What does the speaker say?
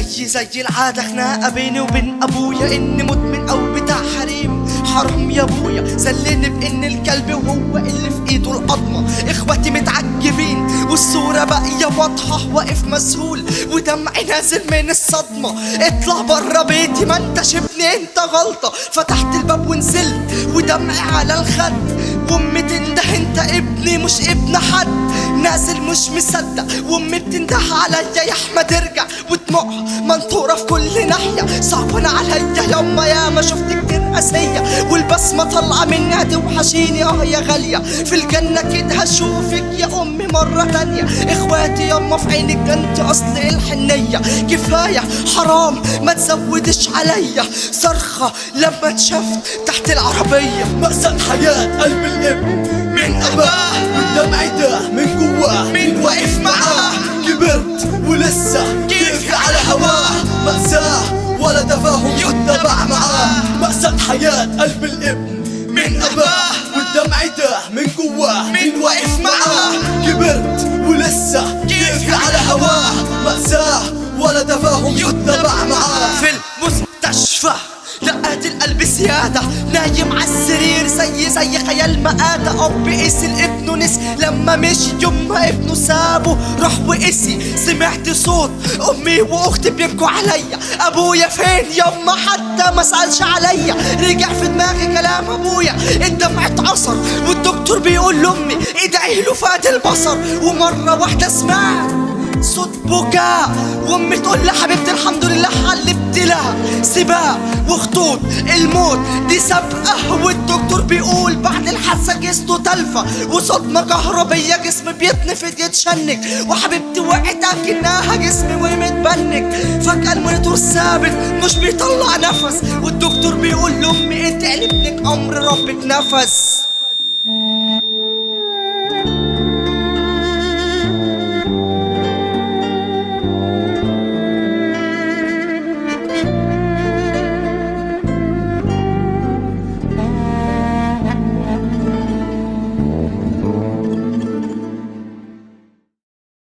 زي العادة خناقة بيني وبين ابويا اني مدمن او بتاع حريم. حرام يا ابويا زلني بان الكلب وهو اللي في ايده القضمة. اخواتي متعجبين والصورة باقية واضحة، واقف مسهول ودمعي نازل من الصدمة. اطلع برا بيتي ما انتش ابني انت غلطة. فتحت الباب ونزلت ودمعي على الخد، وامي تنده انت ابني مش ابن حد. نازل مش مصدق وامي بتنده عليا يا احمد ارجع، ودموعها منطورة في كل ناحية. صعبان عليا ياما يا ما شفت كتير قاسية، والبسمة طالعة مني هتوحشيني يا غالية. في الجنة كده هشوفك يا امي مرة تانية. اخواتي ياما في عينك انت اصل الحنية. كفاية حرام ما تزودش عليا، صرخة لما اتشفت تحت العربية. مأساة حياة قلب الابن من أباه، والدمع ده من جواه مين واقف معاه؟ كبرت ولسه كيف على هواه. مأساة ولا تفاهم يتبع معاه. مأساة حياة قلب الابن من أباه، والدمع ده من جواه مين واقف معاه؟ كبرت ولسه كيف على هواه. مأساة ولا تفاهم يتبع معاه. في المستشفى دقات القلب زيادة، نايم عالسرير زي خيال مآتة. أب قسي لابنه نسي لما مشي يوم ما ابنه سابه راح وقسي. سمعت صوت أمي وأختي بيبكوا عليا. أبويا فين يما حتى ما سألش عليا. رجع في دماغي كلام أبويا، الدمع اتعصر والدكتور بيقول لأمي ادعي له فات البصر. ومرة واحدة سمعت صوت بكاء، وامي تقول لها حبيبتي الحمد لله حلبت لها. سباق وخطوط الموت دي سابقه، والدكتور بيقول بعد الحادثه جسمه تلفه وصدمه كهربيه، جسمي بيتنفض يتشنج، وحبيبتي وقعت اكنها جسمي ومتبنج. فجاه المونيتور ثابت مش بيطلع نفس، والدكتور بيقول لامي ادعي لابنك امر ربك نفس.